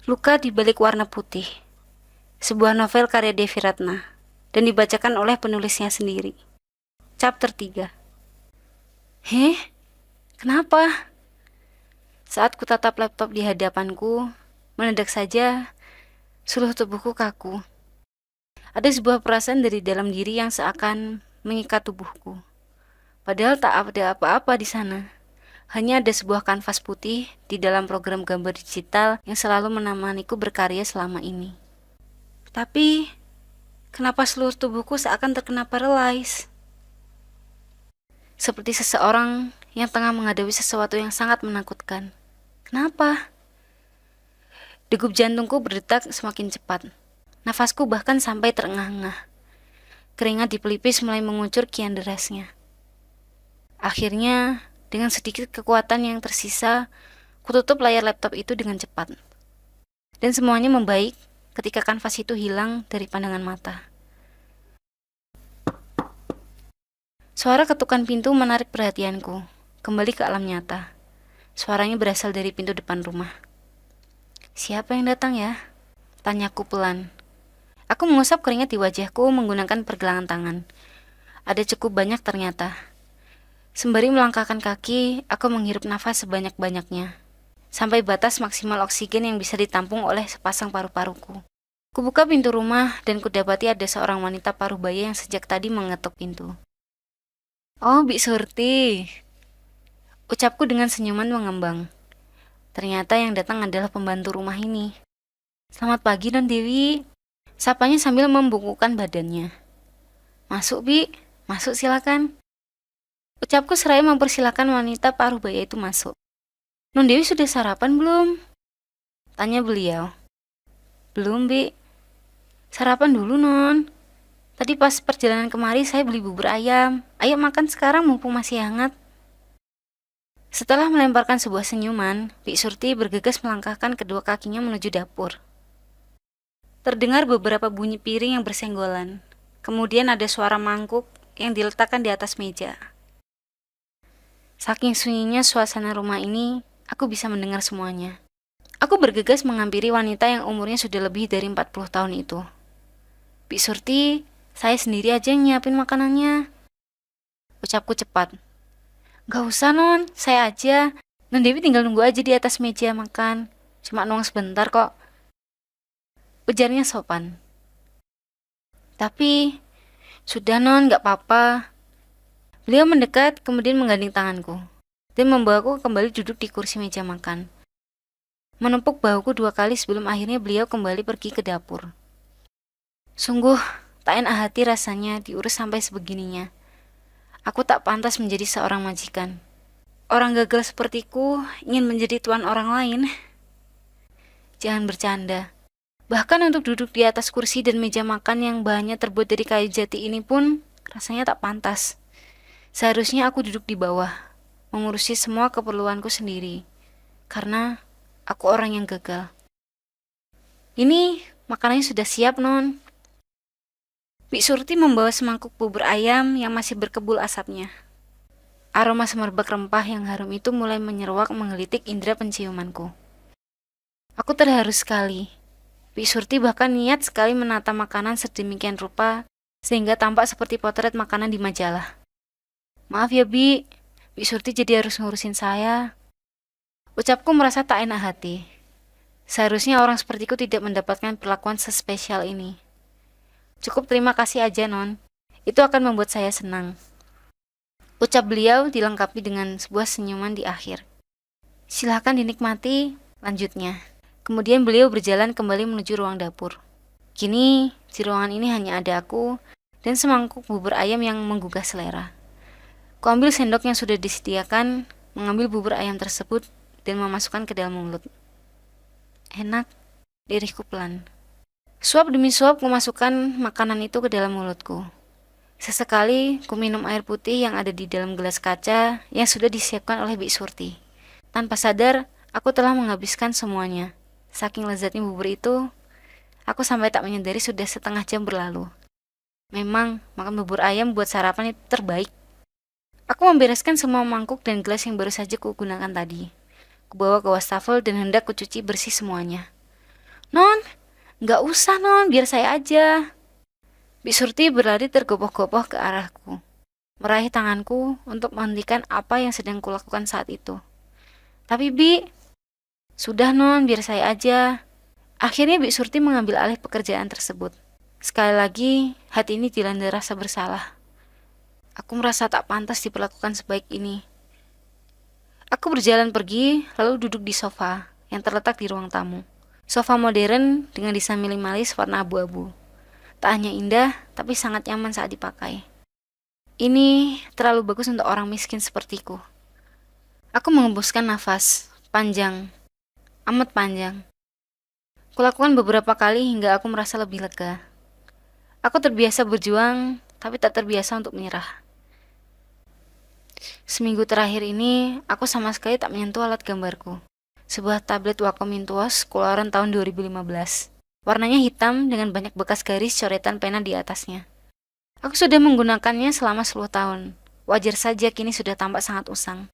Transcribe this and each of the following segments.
Luka di Balik Warna Putih, sebuah novel karya Devi Ratna, dan dibacakan oleh penulisnya sendiri. Chapter 3. Heh, kenapa? Saat kutatap laptop di hadapanku, mendadak saja seluruh tubuhku kaku. Ada sebuah perasaan dari dalam diri yang seakan mengikat tubuhku. Padahal tak ada apa-apa di sana. Hanya ada sebuah kanvas putih di dalam program gambar digital yang selalu menemaniku berkarya selama ini. Tapi, kenapa seluruh tubuhku seakan terkena paralyze? Seperti seseorang yang tengah menghadapi sesuatu yang sangat menakutkan. Kenapa? Degup jantungku berdetak semakin cepat. Nafasku bahkan sampai terengah-engah. Keringat di pelipis mulai mengucur kian derasnya. Akhirnya, dengan sedikit kekuatan yang tersisa, kututup layar laptop itu dengan cepat. Dan semuanya membaik ketika kanvas itu hilang dari pandangan mata. Suara ketukan pintu menarik perhatianku, kembali ke alam nyata. Suaranya berasal dari pintu depan rumah. Siapa yang datang ya? Tanyaku pelan. Aku mengusap keringat di wajahku menggunakan pergelangan tangan. Ada cukup banyak ternyata. Sembari melangkahkan kaki, aku menghirup nafas sebanyak-banyaknya, sampai batas maksimal oksigen yang bisa ditampung oleh sepasang paru-paruku. Kubuka pintu rumah dan kudapati ada seorang wanita paruh baya yang sejak tadi mengetuk pintu. Oh, Bik Surti, ucapku dengan senyuman mengembang. Ternyata yang datang adalah pembantu rumah ini. Selamat pagi, Don Dewi. Sapanya sambil membungkukkan badannya. Masuk, Bi. Masuk, silakan. Ucapku seraya mempersilahkan wanita paruh baya itu masuk. Non Dewi sudah sarapan belum? Tanya beliau. Belum, Bi. Sarapan dulu, Non. Tadi pas perjalanan kemari saya beli bubur ayam. Ayo makan sekarang mumpung masih hangat. Setelah melemparkan sebuah senyuman, Bik Surti bergegas melangkahkan kedua kakinya menuju dapur. Terdengar beberapa bunyi piring yang bersenggolan. Kemudian ada suara mangkuk yang diletakkan di atas meja. Saking sunyinya suasana rumah ini, aku bisa mendengar semuanya. Aku bergegas menghampiri wanita yang umurnya sudah lebih dari 40 tahun itu. Bik Surti, saya sendiri aja yang nyiapin makanannya. Ucapku cepat. Gak usah, Non, saya aja. Non Dewi tinggal nunggu aja di atas meja makan. Cuma nuang sebentar kok. Ujarnya sopan. Tapi, sudah Non, gak apa-apa. Beliau mendekat, kemudian menggandeng tanganku, dan membawaku kembali duduk di kursi meja makan. Menepuk bahuku 2 kali sebelum akhirnya beliau kembali pergi ke dapur. Sungguh, tak enak hati rasanya diurus sampai sebegininya. Aku tak pantas menjadi seorang majikan. Orang gagal sepertiku ingin menjadi tuan orang lain. Jangan bercanda. Bahkan untuk duduk di atas kursi dan meja makan yang bahannya terbuat dari kayu jati ini pun rasanya tak pantas. Seharusnya aku duduk di bawah, mengurusi semua keperluanku sendiri. Karena aku orang yang gagal. Ini makanannya sudah siap, Non. Bik Surti membawa semangkuk bubur ayam yang masih berkebul asapnya. Aroma semerbak rempah yang harum itu mulai menyeruak menggelitik indera penciumanku. Aku terharu sekali. Bik Surti bahkan niat sekali menata makanan sedemikian rupa sehingga tampak seperti potret makanan di majalah. Maaf ya, Bi. Bik Surti jadi harus ngurusin saya. Ucapku merasa tak enak hati. Seharusnya orang sepertiku tidak mendapatkan perlakuan sespesial ini. Cukup terima kasih aja, Non. Itu akan membuat saya senang. Ucap beliau dilengkapi dengan sebuah senyuman di akhir. Silakan dinikmati, lanjutnya. Kemudian beliau berjalan kembali menuju ruang dapur. Kini, di ruangan ini hanya ada aku dan semangkuk bubur ayam yang menggugah selera. Kuambil sendok yang sudah disediakan, mengambil bubur ayam tersebut, dan memasukkan ke dalam mulut. Enak, lirihku pelan. Suap demi suap kumasukkan makanan itu ke dalam mulutku. Sesekali ku minum air putih yang ada di dalam gelas kaca yang sudah disiapkan oleh Bik Surti. Tanpa sadar, aku telah menghabiskan semuanya. Saking lezatnya bubur itu, aku sampai tak menyadari sudah setengah jam berlalu. Memang, makan bubur ayam buat sarapan itu terbaik. Aku membereskan semua mangkuk dan gelas yang baru saja kugunakan tadi. Kubawa ke wastafel dan hendak kucuci bersih semuanya. Non, nggak usah non, biar saya aja. Bi Surti berlari tergopoh-gopoh ke arahku, meraih tanganku untuk menghentikan apa yang sedang kulakukan saat itu. Tapi Bi, sudah non, biar saya aja. Akhirnya Bi Surti mengambil alih pekerjaan tersebut. Sekali lagi, hati ini dilanda rasa bersalah. Aku merasa tak pantas diperlakukan sebaik ini. Aku berjalan pergi, lalu duduk di sofa yang terletak di ruang tamu. Sofa modern dengan desain minimalis warna abu-abu. Tak hanya indah, tapi sangat nyaman saat dipakai. Ini terlalu bagus untuk orang miskin sepertiku. Aku mengembuskan nafas, panjang, amat panjang. Kulakukan beberapa kali hingga aku merasa lebih lega. Aku terbiasa berjuang, tapi tak terbiasa untuk menyerah. Seminggu terakhir ini, aku sama sekali tak menyentuh alat gambarku. Sebuah tablet Wacom Intuos keluaran tahun 2015. Warnanya hitam dengan banyak bekas garis coretan pena di atasnya. Aku sudah menggunakannya selama 10 tahun. Wajar saja kini sudah tampak sangat usang.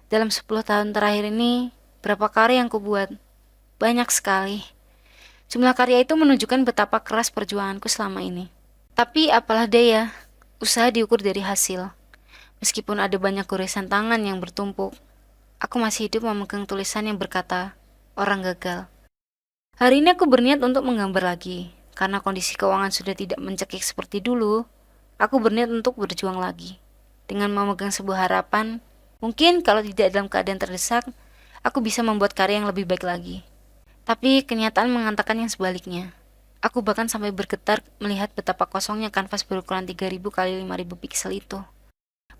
Dalam 10 tahun terakhir ini, berapa karya yang kubuat? Banyak sekali. Jumlah karya itu menunjukkan betapa keras perjuanganku selama ini. Tapi apalah daya, usaha diukur dari hasil. Meskipun ada banyak goresan tangan yang bertumpuk, aku masih hidup memegang tulisan yang berkata, orang gagal. Hari ini aku berniat untuk menggambar lagi, karena kondisi keuangan sudah tidak mencekik seperti dulu. Aku berniat untuk berjuang lagi. Dengan memegang sebuah harapan, mungkin kalau tidak dalam keadaan terdesak, aku bisa membuat karya yang lebih baik lagi. Tapi kenyataan mengatakan yang sebaliknya. Aku bahkan sampai bergetar melihat betapa kosongnya kanvas berukuran 3000 kali 5000 piksel itu.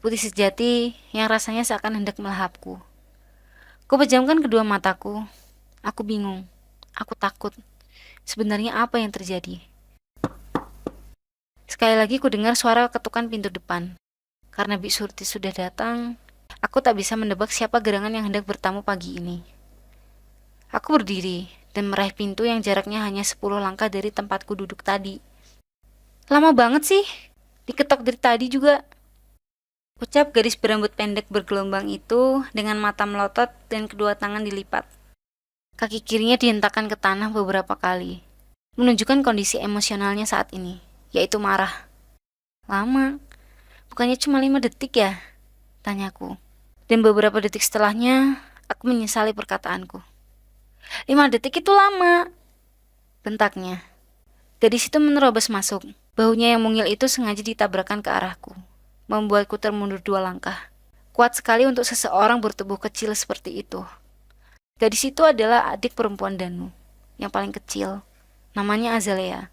Putih sejati yang rasanya seakan hendak melahapku. Kupejamkan kedua mataku. Aku bingung. Aku takut. Sebenarnya apa yang terjadi? Sekali lagi ku dengar suara ketukan pintu depan. Karena Bi Surti sudah datang, aku tak bisa menebak siapa gerangan yang hendak bertamu pagi ini. Aku berdiri dan meraih pintu yang jaraknya hanya 10 langkah dari tempatku duduk tadi. Lama banget sih. Diketok dari tadi juga. Ucap gadis berambut pendek bergelombang itu dengan mata melotot dan kedua tangan dilipat. Kaki kirinya dihentakkan ke tanah beberapa kali, menunjukkan kondisi emosionalnya saat ini, yaitu marah. Lama? Bukannya cuma 5 detik ya? Tanyaku. Dan beberapa detik setelahnya, aku menyesali perkataanku. 5 detik itu lama, bentaknya. Gadis itu menerobos masuk. Bahunya yang mungil itu sengaja ditabrakkan ke arahku, membuatku termundur 2 langkah. Kuat sekali untuk seseorang bertubuh kecil seperti itu. Gadis itu adalah adik perempuan Danu, yang paling kecil. Namanya Azalea.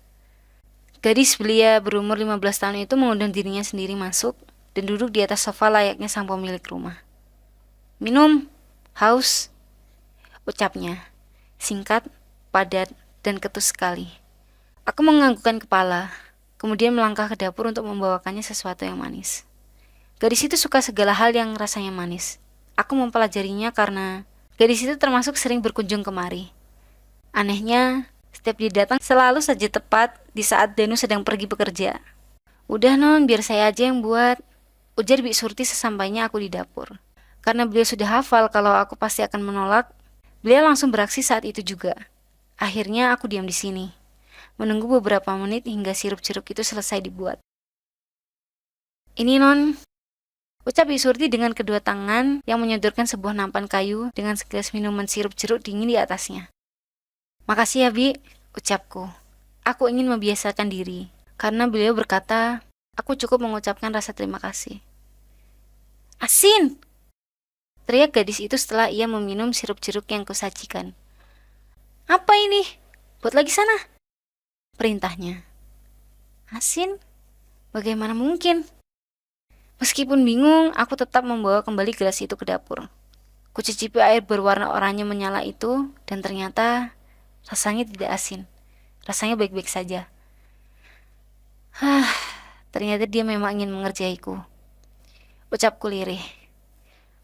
Gadis belia berumur 15 tahun itu mengundang dirinya sendiri masuk dan duduk di atas sofa layaknya sang pemilik rumah. Minum, haus, ucapnya. Singkat, padat, dan ketus sekali. Aku menganggukkan kepala, kemudian melangkah ke dapur untuk membawakannya sesuatu yang manis. Gadis itu suka segala hal yang rasanya manis. Aku mempelajarinya karena gadis itu termasuk sering berkunjung kemari. Anehnya, setiap dia datang selalu saja tepat di saat Danu sedang pergi bekerja. Udah non, biar saya aja yang buat, ujar Bi Surti sesampainya aku di dapur. Karena beliau sudah hafal kalau aku pasti akan menolak, beliau langsung beraksi saat itu juga. Akhirnya aku diam di sini, menunggu beberapa menit hingga sirup jeruk itu selesai dibuat. Ini non, ucap Bi Surti dengan kedua tangan yang menyodorkan sebuah nampan kayu dengan segelas minuman sirup jeruk dingin di atasnya. Makasih ya Bi, ucapku. Aku ingin membiasakan diri, karena beliau berkata, aku cukup mengucapkan rasa terima kasih. Asin! Teriak gadis itu setelah ia meminum sirup jeruk yang kusajikan. Apa ini? Buat lagi sana, perintahnya. Asin? Bagaimana mungkin? Meskipun bingung, aku tetap membawa kembali gelas itu ke dapur. Kucicipi air berwarna oranye menyala itu, dan ternyata rasanya tidak asin. Rasanya baik-baik saja. Ternyata dia memang ingin mengerjaiku. Ucapku lirih.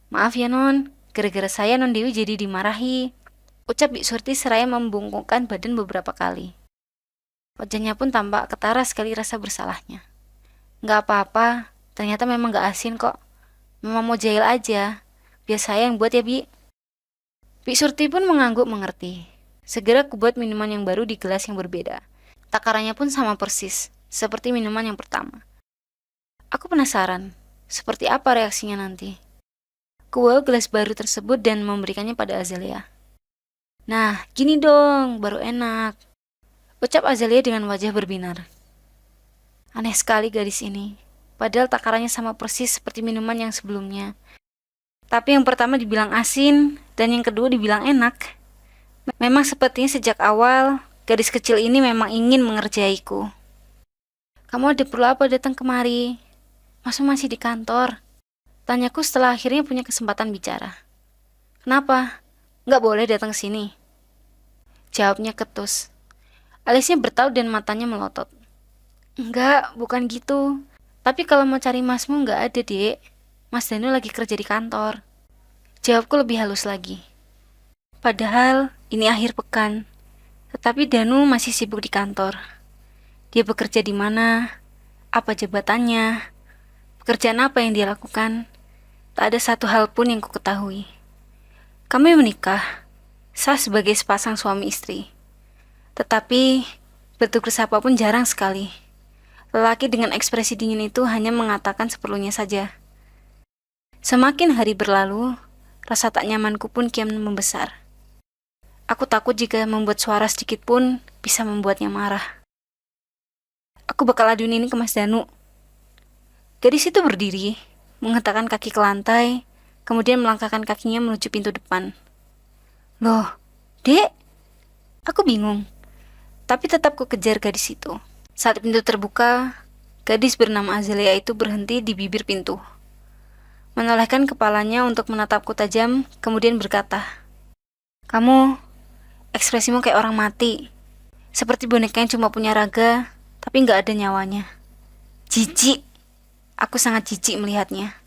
Maaf ya non, gara-gara saya non Dewi jadi dimarahi. Ucap Bi Surti seraya membungkukkan badan beberapa kali. Wajahnya pun tampak ketara sekali rasa bersalahnya. Nggak apa-apa, ternyata memang nggak asin kok. Memang mau jahil aja. Biar saya yang buat ya Bi. Bi Surti pun mengangguk mengerti. Segera kubuat minuman yang baru di gelas yang berbeda. Takarannya pun sama persis, seperti minuman yang pertama. Aku penasaran, seperti apa reaksinya nanti. Kubawa gelas baru tersebut dan memberikannya pada Azalea. Nah, gini dong, baru enak. Ucap Azalea dengan wajah berbinar. Aneh sekali gadis ini. Padahal takarannya sama persis seperti minuman yang sebelumnya. Tapi yang pertama dibilang asin, dan yang kedua dibilang enak. Memang sepertinya sejak awal, gadis kecil ini memang ingin mengerjaiku. Kamu ada perlu apa datang kemari? Masa masih di kantor? Tanyaku setelah akhirnya punya kesempatan bicara. Kenapa? Nggak boleh datang ke sini? Jawabnya ketus. Alisnya bertaut dan matanya melotot. Enggak, bukan gitu. Tapi kalau mau cari masmu nggak ada, Dek. Mas Danu lagi kerja di kantor. Jawabku lebih halus lagi. Padahal ini akhir pekan. Tetapi Danu masih sibuk di kantor. Dia bekerja di mana? Apa jabatannya? Pekerjaan apa yang dia lakukan? Tak ada satu hal pun yang ku ketahui. Kami menikah, sah sebagai sepasang suami istri. Tetapi, bertugas apapun jarang sekali. Lelaki dengan ekspresi dingin itu hanya mengatakan seperlunya saja. Semakin hari berlalu, rasa tak nyamanku pun kian membesar. Aku takut jika membuat suara sedikit pun bisa membuatnya marah. Aku bakal aduin ini ke Mas Danu. Gadis itu berdiri, menghentakkan kaki ke lantai, kemudian melangkahkan kakinya menuju pintu depan. Loh, Dek? Aku bingung, tapi tetap ku kejar gadis itu. Saat pintu terbuka, gadis bernama Azalea itu berhenti di bibir pintu. Menolehkan kepalanya untuk menatapku tajam, kemudian berkata, "Kamu, ekspresimu kayak orang mati. Seperti boneka yang cuma punya raga, tapi nggak ada nyawanya. Jijik. Aku sangat jijik melihatnya."